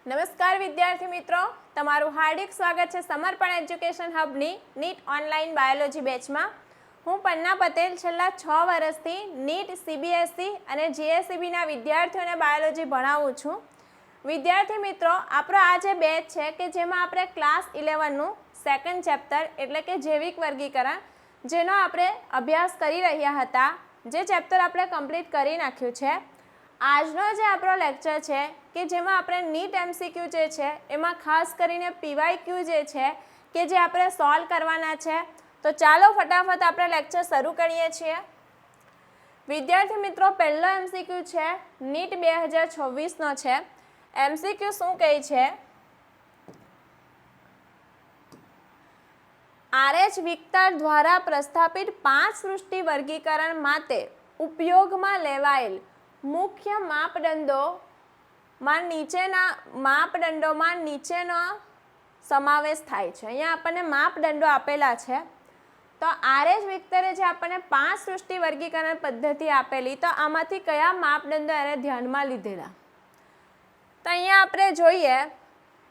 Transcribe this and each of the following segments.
નમસ્કાર વિદ્યાર્થી મિત્રો, તમારું હાર્દિક સ્વાગત છે સમર્પણ એજ્યુકેશન હબની નીટ ઓનલાઈન બાયોલોજી બેચમાં. હું પન્ના પટેલ છેલ્લા 6 વર્ષથી નીટ, સીબીએસઈ અને જીએસઈબીના વિદ્યાર્થીઓને બાયોલોજી ભણાવું છું. વિદ્યાર્થી મિત્રો, આપણો આ જે બેચ છે કે જેમાં આપણે ક્લાસ 11નું સેકન્ડ ચેપ્ટર એટલે કે જૈવિક વર્ગીકરણ, જેનો આપણે અભ્યાસ કરી રહ્યા હતા, જે ચેપ્ટર આપણે કમ્પ્લીટ કરી નાખ્યું છે. આજનો જે આપણો લેક્ચર છે કે જેમાં આપણે નીટ એમસીક્યુ જે છે એમાં ખાસ કરીને પીવાયક્યુ જે છે કે જે આપણે સોલ્વ કરવાના છે. તો ચાલો ફટાફટ આપણે લેક્ચર શરૂ કરીએ છીએ. વિદ્યાર્થી મિત્રો, પહેલો એમસીક્યુ છે નીટ 2026નો છે. એમસીક્યુ શું કહે છે? RH વિક્ટર દ્વારા પ્રસ્થાપિત 5 સૃષ્ટિ વર્ગીકરણ માટે ઉપયોગમાં લેવાયેલ મુખ્ય માપદંડોમાં નીચેનો સમાવેશ થાય છે. અહીંયા આપણને માપદંડો આપેલા છે. તો RH વિક્ટરે જે આપણને 5 સૃષ્ટિ વર્ગીકરણ પદ્ધતિ આપેલી, તો આમાંથી કયા માપદંડો એને ધ્યાનમાં લીધેલા? તો અહીંયા આપણે જોઈએ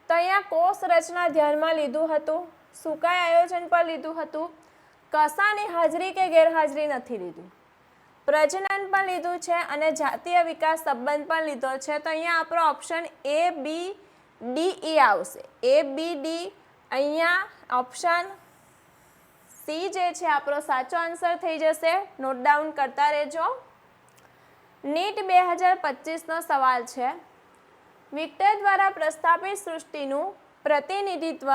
તો અહીંયા કોષ રચના ધ્યાનમાં લીધું હતું, સુકાઈ આયોજન પર લીધું હતું, કસાની હાજરી કે ગેરહાજરી નથી લીધું, પ્રજનન પણ લીધું છે અને જાતીય વિકાસ સંબંધ પણ લીધો છે. તો અહીંયા આપણો option A, B, D, E આવશે. A, B, D. અહીંયા ઓપ્શન C જે છે આપણો સાચો આન્સર થઈ જશે. નોટ ડાઉન કરતા રહેજો. નીટ 2025નો સવાલ છે. વિક્ટર દ્વારા પ્રસ્થાપિત સૃષ્ટિનું પ્રતિનિધિત્વ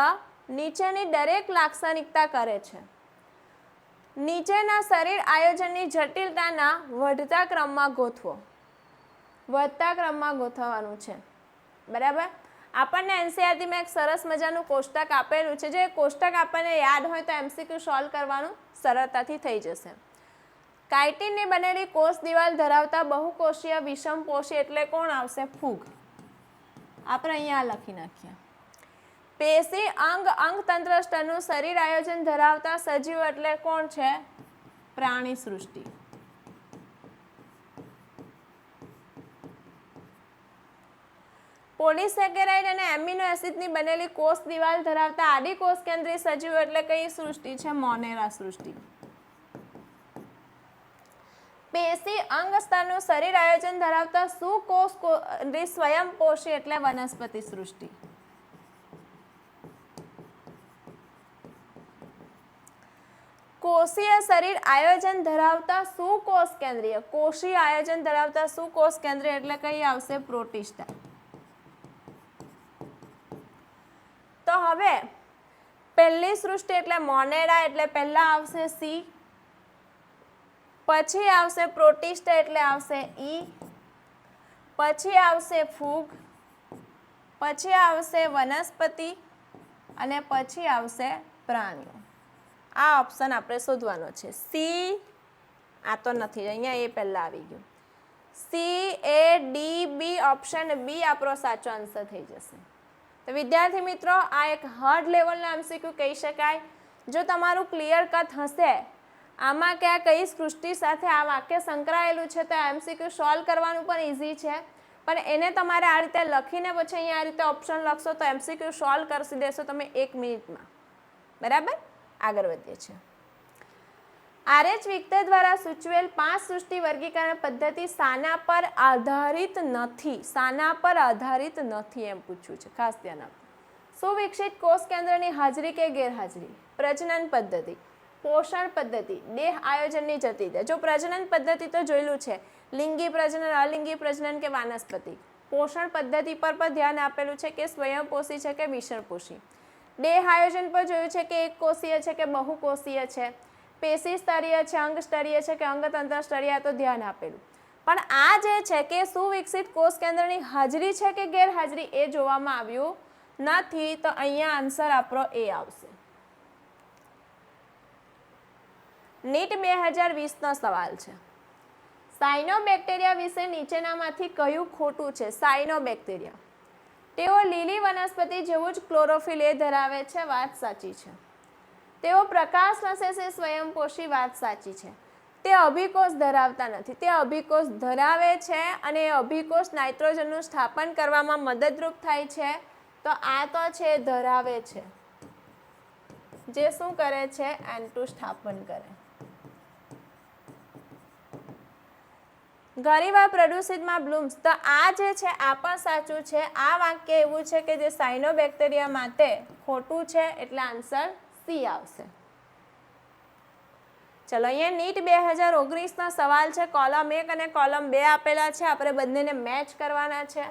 નીચેની દરેક લાક્ષણિકતા કરે છે. નીચેના શરીર આયોજનની જટિલતાના વધતા ક્રમમાં ગોઠવો. વધતા ક્રમમાં ગોઠવવાનું છે, બરાબર. આપણને એનસીઈઆરટીમાં એક સરસ મજાનું કોષ્ટક આપેલું છે. જે કોષ્ટક આપણને યાદ હોય તો એમસીક્યુ સોલ્વ કરવાનું સરળતાથી થઈ જશે. કાઇટિનની બનેલી કોષ દિવાલ ધરાવતા બહુકોષીય વિષમપોષી એટલે કોણ આવશે? ફૂગ. આપણે અહીંયા લખી નાખીએ. પેશી અંગતંત્ર સ્તરનું શરીર આયોજન ધરાવતા સજીવ એટલે કોણ છે? પ્રાણી સૃષ્ટિ. પોલિસેકેરાઇડ અને એમિનો એસિડની બનેલી કોષ દિવાલ ધરાવતા આદિ કોષ કેન્દ્રીય સજીવ એટલે કઈ સૃષ્ટિ છે? મોનેરા સૃષ્ટિ. પેશી અંગ સ્તરનું શરીર આયોજન ધરાવતા સુકોષ સ્વયંપોષી એટલે વનસ્પતિ સૃષ્ટિ. કોષીય શરીર આયોજન ધરાવતા સુકોષ કેન્દ્રીય, કોષીય આયોજન ધરાવતા સુકોષ કેન્દ્રીય એટલે કઈ આવશે? પ્રોટિસ્ટા. તો હવે પહેલી સૃષ્ટિ એટલે મોનેરા એટલે પહેલા આવશે C, પછી આવશે પ્રોટિસ્ટા એટલે આવશે E, પછી આવશે ફૂગ, પછી આવશે વનસ્પતિ અને પછી આવશે પ્રાણીઓ. આ ઓપ્શન આપણે શોધવાનો છે. C આ તો નથી, અહીંયા એ પહેલા આવી ગયું. C, A, D, B. Option B આપણો સાચો આન્સર થઈ જશે. તો વિદ્યાર્થી મિત્રો, આ એક હાર્ડ લેવલના એમસીક્યુ કહી શકાય. જો તમારું ક્લિયર કટ હશે આમાં કે આ કઈ સૃષ્ટિ સાથે આ વાક્ય સંકળાયેલું છે, તો એમસીક્યુ સોલ્વ કરવાનું પણ ઇઝી છે. પણ એને તમારે આ રીતે લખીને પછી અહીંયા આ રીતે ઓપ્શન લખશો તો એમસીક્યુ સોલ્વ કરી દેશો તમે 1 મિનિટમાં, બરાબર. આગળ વધીએ છીએ. RH વિક્ટર દ્વારા સૂચવેલ 5 સૃષ્ટિ વર્ગીકરણ પદ્ધતિ શાના પર આધારિત નથી? શાના પર આધારિત નથી એમ પૂછ્યું છે, ખાસ ધ્યાન આપો. સુવિકસિત કોષ કેન્દ્રની હાજરી કે ગેરહાજરી, પ્રજનન પદ્ધતિ, પોષણ પદ્ધતિ, દેહ આયોજનની જટિલતા. જો પ્રજનન પદ્ધતિ તો જોયેલું છે, લિંગી પ્રજનન, અલિંગી પ્રજનન કે વાનસ્પતિક. પોષણ પદ્ધતિ પર પણ ધ્યાન આપેલું છે કે સ્વયંપોષી છે કે વિષમપોષી. દેહ આયોજન પર જોયું છે કે એક કોષીય છે કે બહુકોષીય છે, પેશી સ્તરીય છે, અંગ સ્તરીય છે કે અંગતંત્ર સ્તરીય, તો ધ્યાન આપેલું. પણ આ જે છે કે સુવિકસિત કોષ કેન્દ્રની હાજરી છે કે ગેરહાજરી એ જોવામાં આવ્યું નથી. તો અહીંયા આન્સર આપણો A આવશે. નીટ 2020નો સવાલ છે. સાયનોબેક્ટેરિયા વિશે નીચેનામાંથી કયું ખોટું છે? સાયનોબેક્ટેરિયા તેઓ લીલી વનસ્પતિ જેવું જ ક્લોરોફિલ એ ધરાવે છે, વાત સાચી છે. તેઓ પ્રકાશ નશે છે સ્વયંપોષી, વાત સાચી છે. તે અભિકોષ ધરાવતા નથી. તે અભિકોષ ધરાવે છે અને એ અભિકોષ નાઇટ્રોજનનું સ્થાપન કરવામાં મદદરૂપ થાય છે. તો આ તો છે ધરાવે છે, જે શું કરે છે? N2 સ્થાપન કરે. ઘણીવાર પ્રદૂષિતમાં બ્લૂમ્સ. તો આ જે છે આ પણ સાચું છે. આ વાક્ય એવું છે કે જે સાયનોબેક્ટેરિયા માટે ખોટું છે, એટલે આન્સર સી આવશે. ચલો, અહીંયા નીટ 2019 સવાલ છે. કોલમ 1 અને કોલમ 2 આપેલા છે. આપણે બંનેને મેચ કરવાના છે.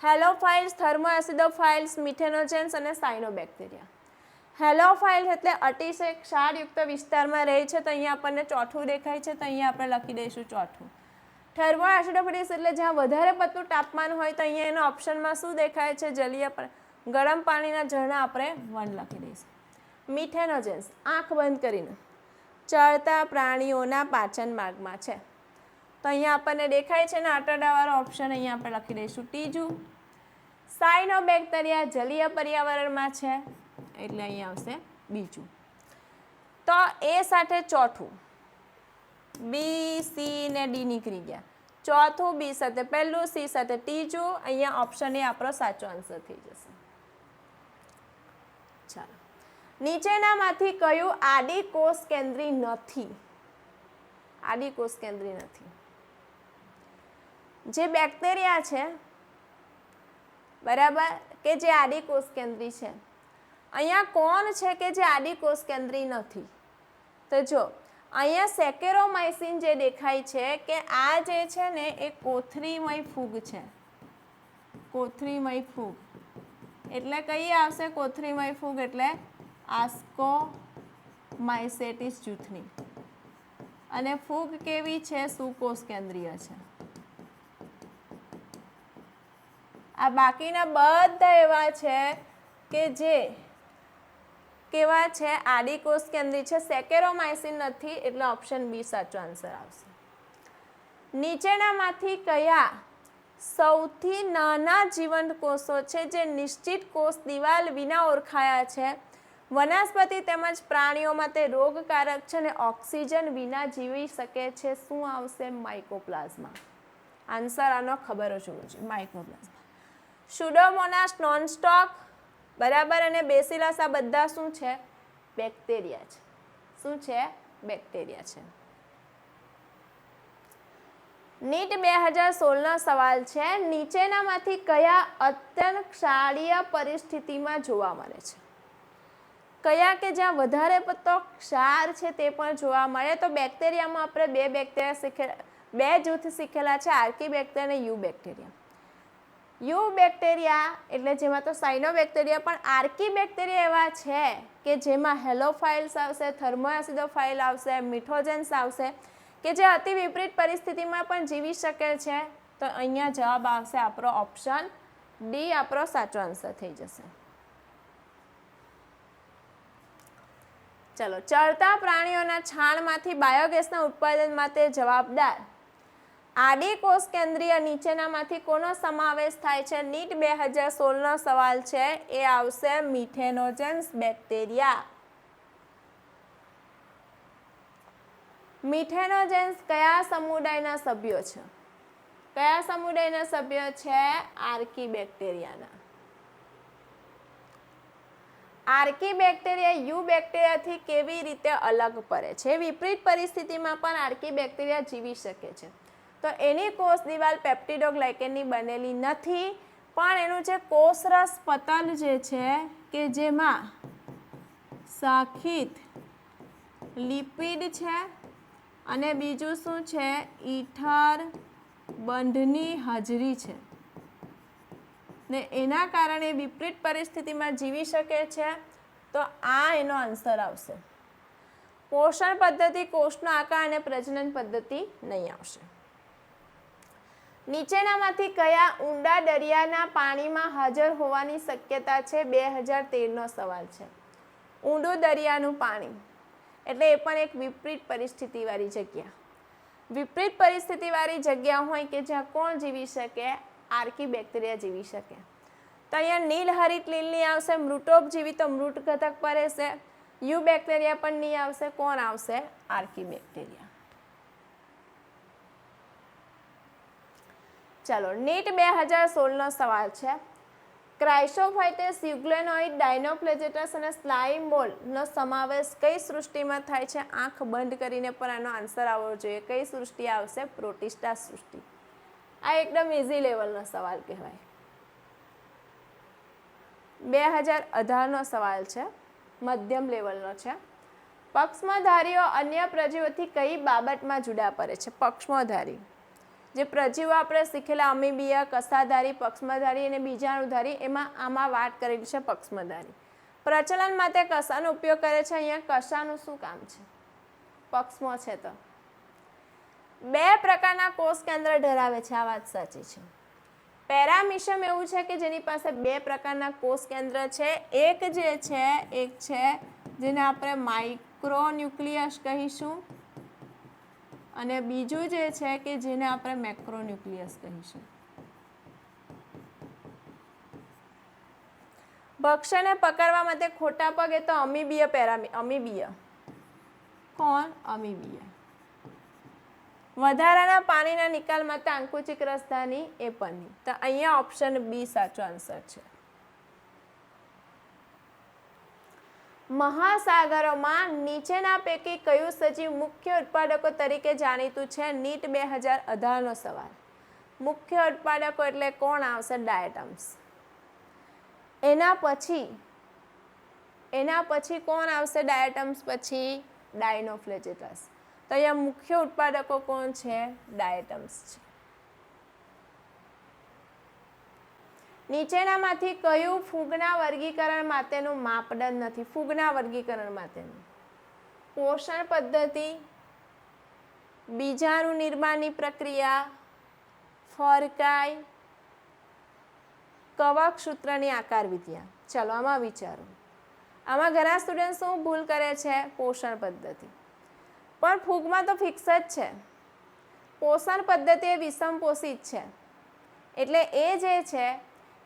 હેલોફાઇલ્સ, થર્મોએસિડોફાઇલ્સ, મિથેનોજેન્સ અને સાયનોબેક્ટેરિયા. હેલોફાઇલ એટલે અતિશય ક્ષારયુક્ત વિસ્તારમાં રહે છે. તો અહીંયા આપણને ચોથું દેખાય છે, તો અહીંયા આપણે લખી દઈશું ચોથું. થર્મોએસિડોફાઇલ્સ એટલે જ્યાં વધારે પડતું તાપમાન હોય, તો અહીંયા એના ઓપ્શનમાં શું દેખાય છે? જલીય ગરમ પાણીના ઝરણા. આપણે 1 લખી દઈશું. મિથેનોજેન્સ આંખ બંધ કરીને ચરતા પ્રાણીઓના પાચન માર્ગમાં છે. તો અહીંયા આપણને દેખાય છે ને આંતરડાવાળો ઓપ્શન, અહીંયા આપણે લખી દઈશું ત્રીજું. સાયનોબેક્ટેરિયા જલીય પર્યાવરણમાં છે, એટલે અહીંયા આવશે બીજું. તો એ સાથે ચોથું, બી, સી ને ડી નીકળી ગયા. ચોથું બી સાથે પહેલું, સી સાથે ત્રીજું. અહીંયા ઓપ્શન એ આપણો સાચો આન્સર થઈ જશે. ચાલો, નીચેનામાંથી કયું આદિકોષ કેન્દ્રી નથી? આદિકોષ કેન્દ્રી નથી. જે બેક્ટેરિયા છે, બરાબર, કે જે આદિકોષ કેન્દ્રી છે. અહીંયા કોણ છે કે જે આદિકોષ કેન્દ્રી નથી? તો જો અહીંયા સેકેરોમાઇસિન જે દેખાય છે કે આ જે છે ને એ કોથળીમય ફૂગ છે. કોથળીમય ફૂગ એટલે કઈ આવશે? કોથળીમય ફૂગ એટલે આસ્કોમાઇસેટિસ જૂથની. અને ફૂગ કેવી છે? સુકોષ કેન્દ્રીય છે. આ બાકીના બધા એવા છે કે જે કેવા છે? આદિકોષ કેન્દ્રી છે. સેકેરોમાઇસિન નથી, એટલે ઓપ્શન બી સાચો આન્સર આવશે. નીચેનામાંથી કયા સૌથી નાના જીવંત કોષો છે જે નિશ્ચિત કોષ દિવાલ વિના ઓળખાયા છે? વનસ્પતિ તેમજ પ્રાણીઓમાં તે રોગકારક છે અને ઓક્સિજન વિના જીવી શકે છે. શું આવશે? માઇકોપ્લાઝ્મા. આન્સર આનો ખબર જ હોવો જોઈએ. માઇકોપ્લાઝ્મા. સ્યુડોમોનાસ નોનસ્ટોક, બરાબર, અને બેસિલસ, આ બધા શું છે? બેક્ટેરિયા છે. શું છે? બેક્ટેરિયા છે. નીટ 2016 સવાલ છે. નીચેનામાંથી કયા અત્યંત ક્ષારીય પરિસ્થિતિમાં જોવા મળે છે? કયા કે જ્યાં વધારે પડતો ક્ષાર છે તે પણ જોવા મળે? તો બેક્ટેરિયામાં આપણે બે જૂથ શીખેલા છે, આર્કીબેક્ટેરિયા અને યુ બેક્ટેરિયા. યુ બેક્ટેરિયા એટલે જેમાં તો સાયનોબેક્ટેરિયા, પણ આર્કીબેક્ટેરિયા એવા છે કે જેમાં હેલોફાઇલ્સ આવશે, થર્મોએસિડોફાઇલ આવશે, મિથોજેન્સ આવશે, કે જે અતિ વિપરીત પરિસ્થિતિમાં પણ જીવી શકે છે. તો અહીંયા જવાબ આવશે આપણો ઓપ્શન ડી. આપણો સાચો આન્સર થઈ જશે. ચલો, ચરતા પ્રાણીઓના છાણમાંથી બાયોગેસના ઉત્પાદન માટે જવાબદાર આદિકોષ કેન્દ્રીય નીચેનામાંથી કોનો સમાવેશ થાય છે? નીટ 2016 સવાલ છે. એ આવશે મિથેનોજેન્સ બેક્ટેરિયા. મિથેનોજેન્સ કયા સમુદાયના સભ્યો છે? કયા સમુદાયના સભ્યો છે? આર્કીબેક્ટેરિયાના. આર્કીબેક્ટેરિયા યુ બેક્ટેરિયાથી કેવી રીતે અલગ પડે છે? વિપરીત પરિસ્થિતિમાં પણ આર્કીબેક્ટેરિયા જીવી શકે છે. તો એની કોષ દિવાલ પેપ્ટિડોગ્લાયકેનની બનેલી નથી, પણ એનું જે કોષરસ પતલ જે છે કે જેમાં શાખિત લિપિડ છે અને બીજું શું છે? ઈથર બંધની હાજરી છે ને એના કારણે વિપરીત પરિસ્થિતિમાં જીવી શકે છે. તો આ એનો આન્સર આવશે. પોષણ પદ્ધતિ, કોષનો આકાર અને પ્રજનન પદ્ધતિ નહીં આવશે. નીચેનામાંથી કયા ઊંડા દરિયાના પાણીમાં હાજર હોવાની શક્યતા છે? 2013 સવાલ છે. ઊંડું દરિયાનું પાણી એટલે એ પણ એક વિપરીત પરિસ્થિતિવાળી જગ્યા. વિપરીત પરિસ્થિતિવાળી જગ્યા હોય કે જ્યાં કોણ જીવી શકે? આર્કીબેક્ટેરિયા જીવી શકે. તો અહીંયા નીલહરિત લીલની આવશે. મૃતોપજીવી તો મૃત ઘટક પર રહેશે. યુ બેક્ટેરિયા પણ નહીં આવશે. કોણ આવશે? આર્કીબેક્ટેરિયા. ચાલો નીટ 2016નો સવાલ છે. ક્રાઇસોફાઇટેસ, યુગ્લેનોઇડ, ડાયનોફ્લેજેટસ અને સ્લાઇમ મોલ્ડનો સમાવેશ કઈ સૃષ્ટિમાં થાય છે? આંખ બંધ કરીને પણ આનો આન્સર આવવો જોઈએ. કઈ સૃષ્ટિ આવશે? પ્રોટિસ્ટા સૃષ્ટિ. આ એકદમ ઇઝી લેવલનો સવાલ કહેવાય. 2018નો સવાલ છે, મધ્યમ લેવલનો છે. પક્ષમધારીઓ અન્ય પ્રજીવોથી કઈ બાબતમાં જુદા પડે છે? પક્ષમધારી જે પ્રજીવો આપણે શીખેલા અમીબીય, કસાધારી, પક્ષમધારી અને બીજાણુધારી, એમાં આમાં વાત કરેલી છે પક્ષમધારી. પ્રચલન માટે કશાનો ઉપયોગ કરે છે? અહીંયા કશાનું શું કામ છે? પક્ષમાં છે તો 2 પ્રકારના કોષ કેન્દ્ર ધરાવે છે, આ વાત સાચી છે. પેરામિશમ એવું છે કે જેની પાસે 2 પ્રકારના કોષ કેન્દ્ર છે. એક છે જેને આપણે માઇક્રોન્યુક્લિયસ કહીશું અને બીજું જે છે કે જેને આપણે મેક્રોન્યુક્લિયસ કહીશું. ભક્ષ્યને પકડવા માટે ખોટા પગ એ તો અમીબીય. કોણ? અમીબીય. વધારાના પાણીના નિકાલ માટે આંકુચિક રસધાની એ પણ નહીં. તો અહીંયા ઓપ્શન બી સાચો આન્સર છે. મહાસાગરોમાં નીચેના પૈકી કયું સજીવ મુખ્ય ઉત્પાદકો તરીકે જાણીતું છે? નીટ 2018નો સવાલ. મુખ્ય ઉત્પાદકો એટલે કોણ આવશે? ડાયટમ્સ. એના પછી કોણ આવશે? ડાયટમ્સ પછી ડાયનોફ્લેજેટસ. તો અહીંયા મુખ્ય ઉત્પાદકો કોણ છે? ડાયટમ્સ છે. નીચેનામાંથી કયું ફૂગના વર્ગીકરણ માટેનું માપદંડ નથી? ફૂગના વર્ગીકરણ માટેનું પોષણ પદ્ધતિ, બીજાણુ નિર્માણની પ્રક્રિયા, ફરકાઈ, કવક સૂત્રની આકાર વિદ્યા. ચાલો આમાં વિચારો. આમાં ઘણા સ્ટુડન્ટ શું ભૂલ કરે છે? પોષણ પદ્ધતિ. પણ ફૂગમાં તો ફિક્સ જ છે. પોષણ પદ્ધતિ એ વિષમપોષિત છે, એટલે એ જે છે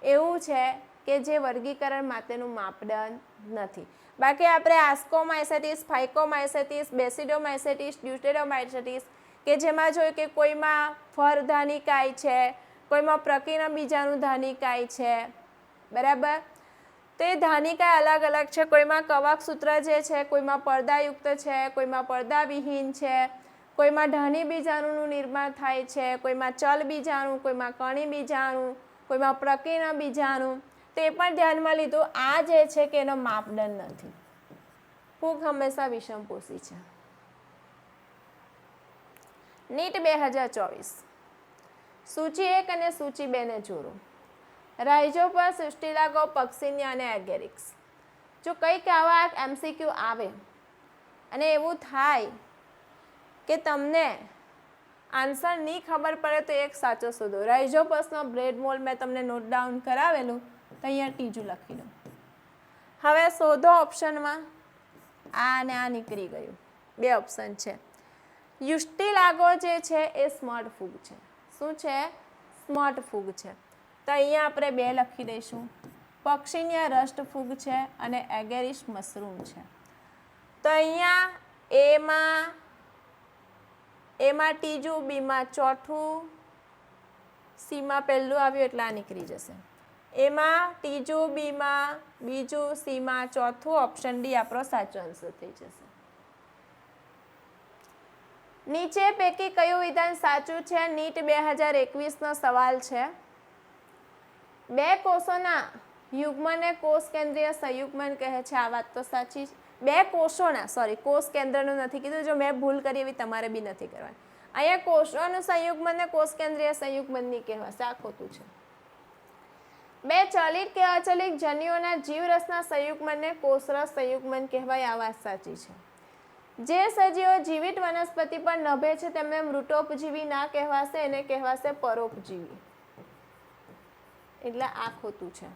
એવું છે કે જે વર્ગીકરણ માટેનું માપદંડ નથી. બાકી આપણે આસ્કોમાઇસેટિસ, ફાઇકોમાઇસેટિસ, બેસિડોમાઇસેટિસ, ડ્યુટેરોમાઇસેટિસ કે જેમાં જોયું કે કોઈમાં ફરધાનિકાય છે, કોઈમાં પ્રકીર્ણ બીજાણુ ધાનિકાય છે, બરાબર? તે ધાનિકાય અલગ અલગ છે. કોઈમાં કવક સૂત્ર જે છે, કોઈમાં પડદાયુક્ત છે, કોઈમાં પડદાવિહીન છે, કોઈમાં ધાની બીજાણુનું નિર્માણ થાય છે, કોઈમાં ચલ બીજાણુ, કોઈમાં કણી બીજાણુ, કોઈમાં પ્રકીર્ણ બીજાણુ. તે પણ ધ્યાનમાં લીધું. આ જે છે કે એનો માપદંડ નથી. ફૂગ હંમેશા વિષમપોષી છે. નીટ 2024 સૂચિ 1 અને સૂચિ 2 ને જોડો. રાઇઝોપસ, સિસ્ટિલાગો, પક્સિનિયા અને એગેરિક્સ. જો કંઈક આવા MCQ આવે અને એવું થાય કે તમને આન્સર નહીં ખબર પડે તો એક સાચો શોધો. રાઇઝોપસનો બ્રેડ મોલ મેં તમને નોટ ડાઉન કરાવેલું, તો અહીંયા ત્રીજું લખી દો. હવે શોધો ઓપ્શનમાં. આ અને આ નીકળી ગયું. 2 ઓપ્શન છે. યુસ્ટિલાગો જે છે એ સ્મર્ટ ફૂગ છે. શું છે? સ્મર્ટ ફૂગ છે. તો અહીંયા આપણે 2 લખી દઈશું. પક્સિનિયા રસ્ટ ફૂગ છે અને એગેરિસ મશરૂમ છે. તો અહીંયા એમાં ત્રીજું, બીમાં ચોથું, સીમાં પહેલું આવ્યું એટલે આ નીકળી જશે. એમાં ત્રીજું, બીમાં બીજું, સીમાં ચોથું. ઓપ્શન ડી આપણો સાચો આન્સર થઈ જશે. નીચે પૈકી કયું વિધાન સાચું છે? નીટ 2021નો સવાલ છે. 2 કોષોના યુગ્મને કોષ કેન્દ્રીય સંયુગ્મન કહે છે. આ વાત તો સાચી છે. 2 કોષોના, કોષ કેન્દ્રનું નથી કીધું. જો મેં ભૂલ કરી એવી તમારે બી નથી કરવાની. અહીંયા કોષોનું સંયુગ્મને કોષ કેન્દ્રીય સંયુગ્મન નહીં કહેવાશે. આ ખોટું છે. 2 ચલિત કે અચલિત જન્યુઓના જીવરસના સંયુગ્મને કોષરસ સંયુગ્મન કહેવાય. આ વાત સાચી છે. જે સજીવો જીવિત વનસ્પતિ પર નભે છે તેમને મૃતોપજીવી ના કહેવાશે, એને કહેવાશે પરોપજીવી. એટલે આ ખોટું છે.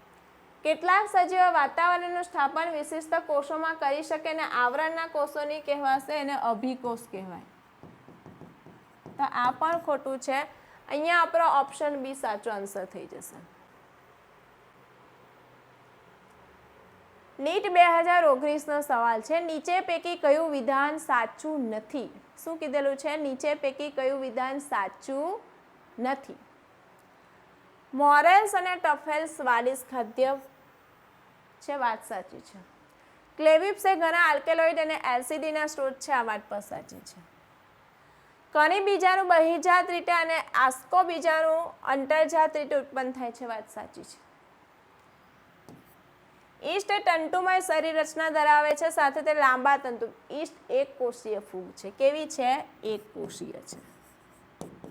કેટલાક સજીવો વાતાવરણનું સ્થાપન વિશિષ્ટ કોષોમાં કરી શકે અને આવરણના કોષોની કહેવાશે, એને અભિકોષ કહેવાય. તો આ પણ ખોટું છે. અહીંયા આપણો ઓપ્શન બી સાચો આન્સર થઈ જશે. નીટ 2019નો સવાલ છે. નીચે પૈકી કયું વિધાન સાચું નથી? શું કીધેલું છે? નીચે પૈકી કયું વિધાન સાચું નથી? મોરેલ્સ અને ટફેલ્સ સ્વાદિષ્ટ ખાદ્ય છે, વાત સાચી છે. ક્લેવિપ્સ એ ઘણા આલ્કેલોઇડ અને એસિડના સ્ત્રોત છે, આ વાત પણ સાચી છે. કણી બીજાણુ બહિર્જાત રીતે અને આસ્કો બીજાણુ અંતર્જાત રીતે ઉત્પન્ન થાય છે, વાત સાચી છે. ઈસ્ટ એ તંતુમય શરીર રચના ધરાવે છે, સાથે તે લાંબા તંતુ. ઈસ્ટ એક કોષીય ફૂગ છે. કેવી છે? એક કોષીય છે.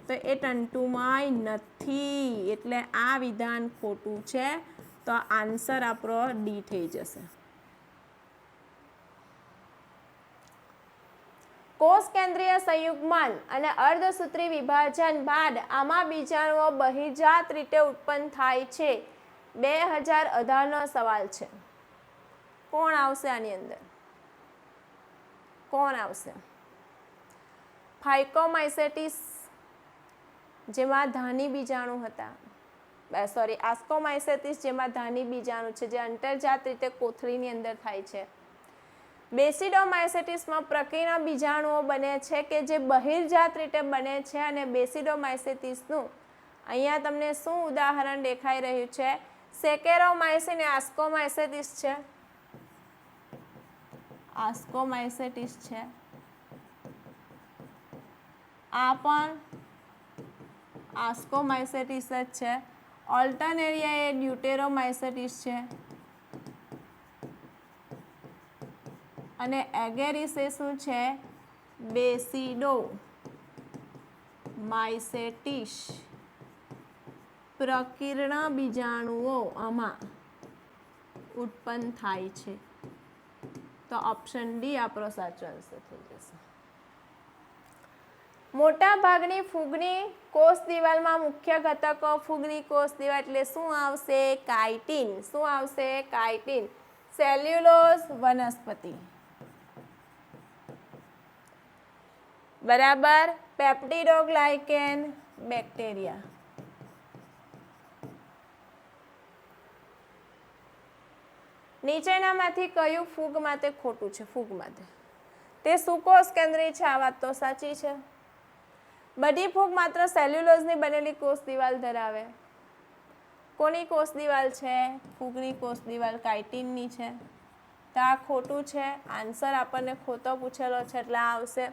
તો એ તંતુમય નથી, એટલે આ વિધાન ખોટું છે. તો આન્સર આપણો ડી થઈ જશે. કોષ કેન્દ્રીય સંયુગ્મન અને અર્ધસૂત્રી વિભાજન બાદ આમાં બીજાણુઓ બહિર્જાત રીતે ઉત્પન્ન થાય છે. 2018નો સવાલ છે. કોણ આવશે આની અંદર? કોણ આવશે? ફાઇકોમાઇસેટિસ, જેમાં ધાની બીજાણુ હતા. આસ્કોમાઇસેટિસ, જેમાં ધાની બીજાણુ છે, જે અંતર્જાત રીતે કોથળીની અંદર થાય છે. બેસિડોમાઇસેટિસમાં પ્રકીર્ણ બીજાણુઓ બને છે કે જે બહિર્જાત રીતે બને છે, અને બેસિડોમાઇસેટિસનું અહીંયા તમને શું ઉદાહરણ દેખાઈ રહ્યું છે? સેકેરોમાઇસિન એ આસ્કોમાઇસેટિસ છે. આસ્કોમાઇસેટિસ છે. આ પણ આસ્કોમાઇસેટિસ જ છે. ઓલ્ટરનેરિયા એ ડ્યુટેરોમાઇસેટિસ છે. અને એગેરિસ એ શું છે? બેસિડોમાઇસેટિસ. પ્રકીર્ણ બીજાણુઓ આમાં ઉત્પન્ન થાય છે. તો ઓપ્શન ડી આપણો સાચો આન્સર થઈ જશે. મોટા ભાગની ફૂગની કોષ દિવાલમાં મુખ્ય ઘટકો. ફૂગની કોષ દિવાલ એટલે શું આવશે? કાઇટિન. શું આવશે? કાઇટિન. સેલ્યુલોઝ વનસ્પતિ. બરાબર. પેપ્ટિડોગ્લાયકેન બેક્ટેરિયા. નીચેનામાંથી કયું ફૂગ માટે ખોટું છે? ફૂગ માટે તે સુકોષ કેન્દ્રી છે, આ વાત તો સાચી છે. બધી ફૂગ માત્ર સેલ્યુલોઝની બનેલી કોષ દિવાલ ધરાવે. કોની કોષ દિવાલ છે? ફૂગની કોષ દિવાલ કાઇટિનની છે. તો આ ખોટું છે. આન્સર આપણને ખોટો પૂછેલો છે, એટલે આ આવશે.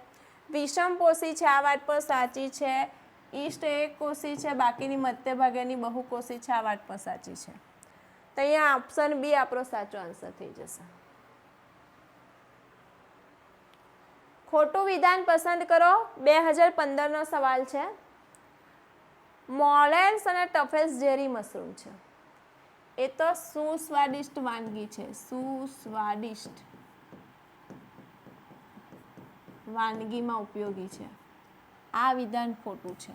વિષમપોષી છે, આ વાત પણ સાચી છે. ઈસ્ટ એક કોષી છે, બાકીની મધ્ય ભાગેની બહુકોષી છે, આ વાત પણ સાચી છે. તો અહીંયા ઓપ્શન બી આપણો સાચો આન્સર થઈ જશે. ખોટું વિધાન પસંદ કરો. 2015નો સવાલ છે. મોરેલ્સ અને ટફેલ્સ ઝેરી મશરૂમ છે. એ તો સુસ્વાદિષ્ટ વાનગી છે. સુસ્વાદિષ્ટ વાનગીમાં ઉપયોગી છે. આ વિધાન ખોટું છે,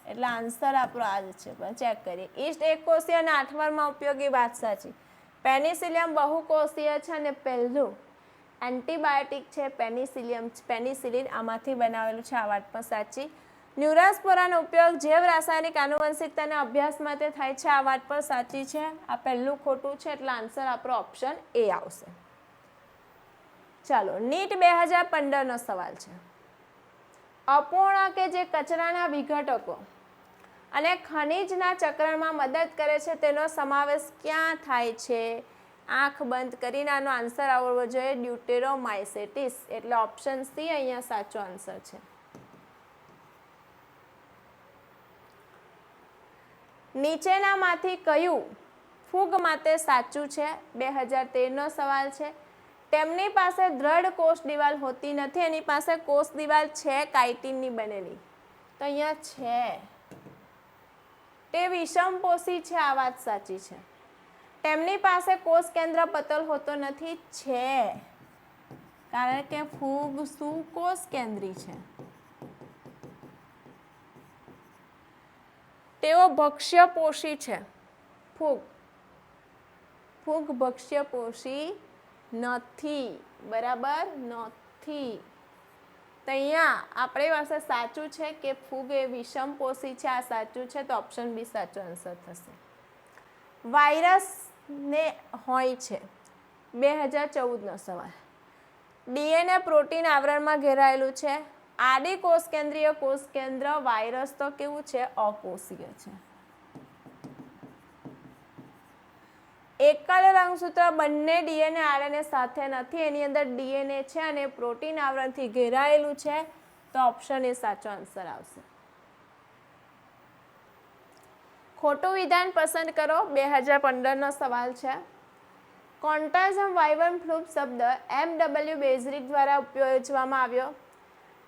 એટલે આન્સર આપણો આ જ છે. પણ ચેક કરીએ. ઈસ્ટ એકકોષીય અને આઠવારમાં ઉપયોગી, વાત સાચી. પેનિસિલિયમ બહુકોષીય છે, અને પહેલું એન્ટીબાયોટિક છે પેનિસિલિન, આમાંથી બનાવેલું છે, આ વાત પણ સાચી. ન્યુરાસ્પોરાનો ઉપયોગ જૈવ રાસાયણિક આનુવંશિકતાના અભ્યાસ માટે થાય છે, આ વાત પણ સાચી છે. આ પહેલું ખોટું છે, એટલે આન્સર આપણો ઓપ્શન એ આવશે. ચાલો, નીટ 2015નો સવાલ છે. અપૂર્ણ કે જે કચરાના વિઘટકો અને ખનિજના ચક્રમાં મદદ કરે છે, તેનો સમાવેશ ક્યાં થાય છે? આંખ બંધ કરીને આનો આન્સર આવડવો જોઈએ. ડ્યુટેરોમાઇસેટિસ, એટલે ઓપ્શન સી અહીંયા સાચો આન્સર છે. નીચેનામાંથી કયું ફૂગ માટે સાચું છે? 2013નો સવાલ છે. તેમની પાસે દ્રઢ કોષ દિવાલ હોતી નથી, એની પાસે કોષ દિવાલ છે કાઇટિનની બનેલી. તો અહીંયા છે. તે વિષમપોષી છે, આ વાત સાચી છે. તેમની પાસે કોષ કેન્દ્ર પટલ હોતો નથી, છે. કારણ કે ફૂગ સુકોષ કેન્દ્રી છે. તેઓ ભક્ષ્યપોષી છે. ફૂગ ભક્ષ્યપોષી નથી. બરાબર, નથી. તો અહીંયા આપણી પાસે સાચું છે કે ફૂગ એ વિષમપોષી છે, આ સાચું છે. તો ઓપ્શન બી સાચો આન્સર થશે. વાયરસને હોય છે. 2014નો સવાલ. ડીએનએ પ્રોટીન આવરણમાં ઘેરાયેલું છે. આદિ કોષ કેન્દ્રીય કોષ કેન્દ્ર. વાયરસ તો કેવું છે? અકોષીય છે. એકલ રંગસૂત્ર બંને ડીએનએ આરએનએ સાથે નથી, એની અંદર ડીએનએ છે અને પ્રોટીન આવરણથી ઘેરાયેલું છે, તો ઓપ્શન એ સાચો આન્સર આવશે. ખોટું વિધાન પસંદ કરો. 2015નો સવાલ છે. કોન્ટાઝમ વાઇવમ ફ્લૂપ શબ્દ MW બેઝરિક દ્વારા ઉપયોજવામાં આવ્યો.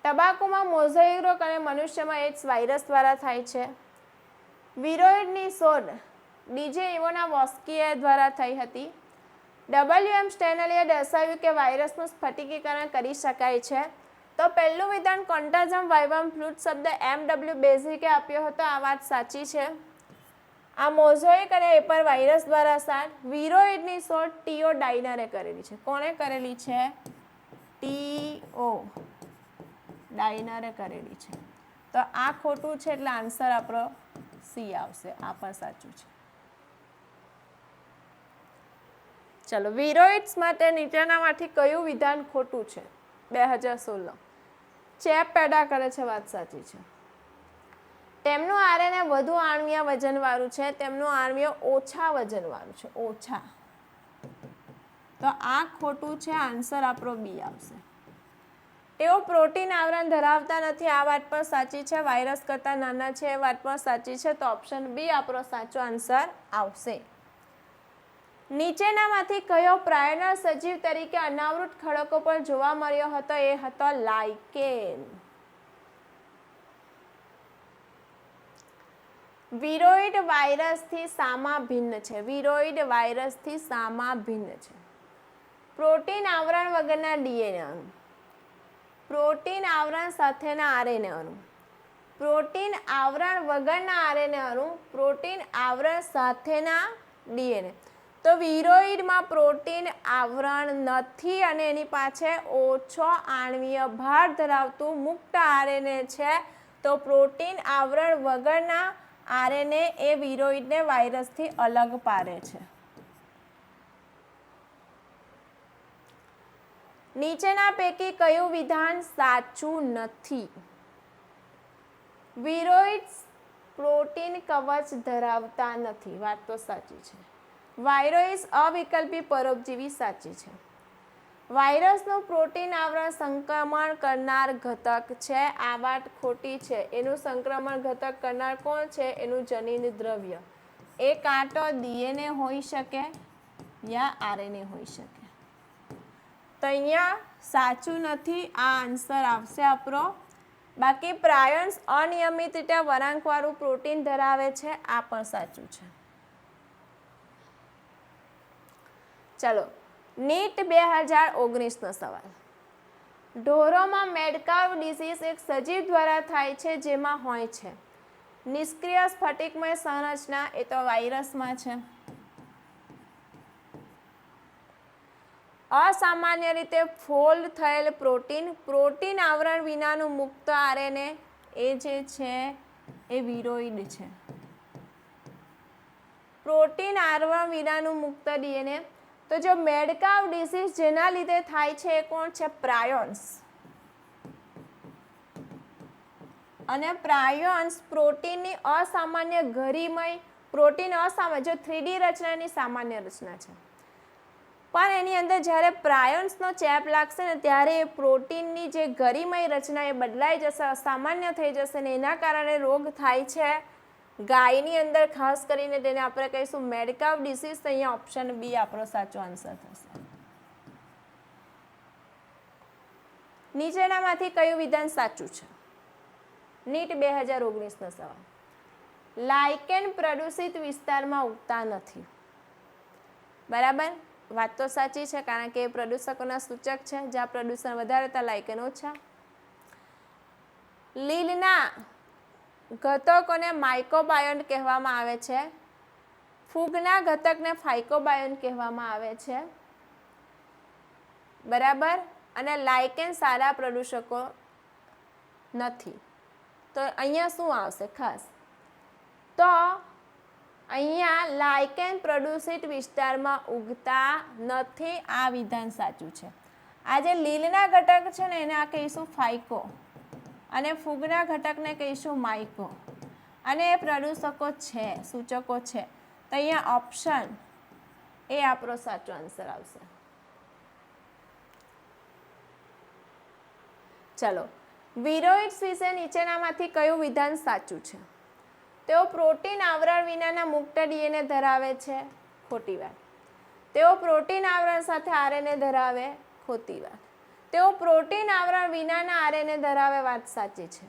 ટબાકોમાં મોઝેઇક રોગ અને મનુષ્યમાં એડ્સ વાયરસ દ્વારા થાય છે. વિરોઇડની શોધ ડીજે ઇવોના વોસ્કીએ દ્વારા થઈ હતી. WM સ્ટેનલીએ દર્શાવ્યું કે વાયરસનું સ્ફટિકીકરણ કરી શકાય છે. તો પહેલું વિધાન કોન્ટાઝમ વાઇવમ ફ્લૂપ શબ્દ MW બેઝરિકે આપ્યો હતો, આ વાત સાચી છે. આ મોઝેઇક અને એપર વાયરસ દ્વારા સાટ. વિરોઇડની શોધ ટીઓ ડાઇનરે કરેલી છે. કોણે કરેલી છે? ટીઓ ડાઇનરે કરેલી છે. તો આ ખોટું છે એટલે આન્સર આપણો સી આવશે. આ પણ સાચું છે. ચલો, વિરોઇડ્સ માટે નીચેનામાંથી કયું વિધાન ખોટું છે? 2016. ચેપ પેદા કરે છે, વાત સાચી છે. તેમનું આરએનએ વધુ આણ્વીય વજનવાળું છે, તેમનું આણ્વીય ઓછા વજનવાળું છે, ઓછા. તો આ ખોટું છે, આન્સર આપણો બી આવશે. તેઓ પ્રોટીન આવરણ ધરાવતા નથી, આ વાત પણ સાચી છે. વાયરસ કરતાં નાના છે, એ વાત પણ સાચી છે. તો ઓપ્શન બી આપણો સાચો આન્સર આવશે. નીચેનામાંથી કયો પ્રાયોનર સજીવ તરીકે અનાવૃત ખડકો પર જોવા મળ્યો હતો? એ હતો લાઇકેન. વિરોઇડ વાયરસથી શામાં ભિન્ન છે? વિરોઇડ વાયરસથી શામાં ભિન્ન છે? પ્રોટીન આવરણ વગરના ડીએનએ અણુ, પ્રોટીન આવરણ સાથેના આરએનએ અણુ, પ્રોટીન આવરણ વગરના આરએનએ અણુ, પ્રોટીન આવરણ સાથેના ડીએનએ. તો વિરોઇડમાં પ્રોટીન આવરણ નથી અને એની પાછળ ઓછો આણ્વીય ભાર ધરાવતું મુક્ત આરએનએ છે. તો પ્રોટીન આવરણ વગરના આરએનએ એ વિરોઇડને વાયરસથી અલગ પાડે છે. નીચેના પૈકી કયું વિધાન સાચું નથી? વિરોઇડ્સ પ્રોટીન કવચ ધરાવતા નથી, વાત તો સાચી છે. વાયરસ અવિકલ્પી પરોપજીવી, સાચી છે. વાયરસનું પ્રોટીન આવરણ સંક્રમણ કરનાર ઘટક છે, આ વાત ખોટી છે. એનું સંક્રમણ ઘટક કરનાર કોણ છે? એનું જનીન દ્રવ્ય. એ કાં તો ડીએનએ હોઈ શકે યા આરએનએ હોઈ શકે. તો અહીંયા સાચું નથી, આ આન્સર આવશે આપણો. બાકી પ્રાયોન્સ અનિયમિત રીતે વળાંકવાળું પ્રોટીન ધરાવે છે, આ પણ સાચું છે. ચલો, નીટ 2019નો સવાલ. ઢોરોમાં મેડકાવ ડિસીઝ એક સજીવ દ્વારા થાય છે જેમાં હોય છે નિષ્ક્રિય સ્ફટિકમય સંરચના, એ તો વાયરસમાં છે. અસામાન્ય રીતે ફોલ્ડ થયેલ પ્રોટીન, પ્રોટીન આવરણ વિનાનું મુક્ત આરએનએ, એ જે છે એ વિરોઇડ છે. પ્રોટીન આવરણ વિનાનું મુક્ત ડીએનએ. તો જો મેડકાવ ડિસીઝ જેના લીધે થાય છે એ કોણ છે? પ્રાયોન્સ. અને પ્રાયોન્સ પ્રોટીનની અસામાન્ય ઘરીમય, પ્રોટીન અસામાન્ય, જો 3D રચનાની સામાન્ય રચના છે, પણ એની અંદર જ્યારે પ્રાયોન્સનો ચેપ લાગશે ને ત્યારે એ પ્રોટીનની જે ઘરીમય રચના એ બદલાઈ જશે, અસામાન્ય થઈ જશે ને એના કારણે રોગ થાય છે ગાયની અંદર. ખાસ કરીને તેને આપણે કહીશું મેડકાવ ડિસીઝ. તો અહીંયા ઓપ્શન બી આપણો સાચો આન્સર થશે. નીચેનામાંથી કયું વિધાન સાચું છે? નીટ 2019નો સવાલ. લાઇકેન પ્રદૂષિત વિસ્તારમાં ઉગતા નથી, બરાબર? વાત તો સાચી છે, કારણ કે એ પ્રદૂષકોના સૂચક છે. જ્યાં પ્રદૂષણ વધારે ત્યાં લાઇકેન ઓછા. લીલના ઘટકોને માઇક્રોબાયોન્ટ કહેવામાં આવે છે, ફૂગના ઘટકને ફાઇકોબાયોન્ટ કહેવામાં આવે છે, બરાબર? અને લાઇકેન સારા પ્રદૂષકો નથી. તો અહીંયા શું આવશે ખાસ? તો અહીંયા લાઇકેન પ્રદૂષિત વિસ્તારમાં ઉગતા નથી, આ વિધાન સાચું છે. આ જે લીલના ઘટક છે ને એને આ કહીશું ફાઇકો અને ફૂગના ઘટકને કહીશું માઇકો. અને એ પ્રદૂષકો છે, સૂચકો છે. તો અહીંયા ઓપ્શન એ આપણો સાચો આન્સર આવશે. ચલો, વિરોઇડ્સ વિશે નીચેનામાંથી કયું વિધાન સાચું છે? તેઓ પ્રોટીન આવરણ વિનાના મુક્ત ડીએનએ ધરાવે છે. ખોટી વાત. તેઓ પ્રોટીન આવરણ સાથે આરએનએ ધરાવે. ખોટી વાત. તેઓ પ્રોટીન આવરણ વિનાના આરએનએ ધરાવે. વાત સાચી છે.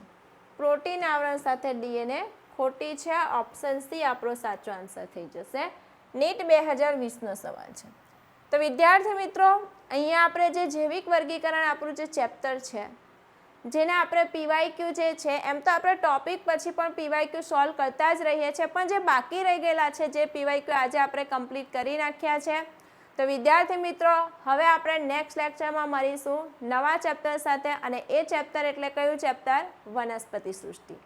પ્રોટીન આવરણ સાથે ડીએનએ ખોટી છે. ઓપ્શન સી આપણો સાચો આન્સર થઈ જશે. નીટ 2020નો સવાલ છે. તો વિદ્યાર્થી મિત્રો, અહીંયા આપણે જે જૈવિક વર્ગીકરણ આપણું જે ચેપ્ટર છે, જેને આપણે પીવાયક્યુ જે છે, એમ તો આપણે ટોપિક પછી પણ પીવાયક્યુ સોલ્વ કરતા જ રહીએ છીએ, પણ જે બાકી રહી ગયેલા છે જે પીવાયક્યુ આજે આપણે કમ્પ્લીટ કરી નાખ્યા છે. તો વિદ્યાર્થી મિત્રો, હવે આપણે નેક્સ્ટ લેક્ચરમાં મળીશું નવા ચેપ્ટર સાથે, અને એ ચેપ્ટર એટલે કયું ચેપ્ટર? વનસ્પતિ સૃષ્ટિ.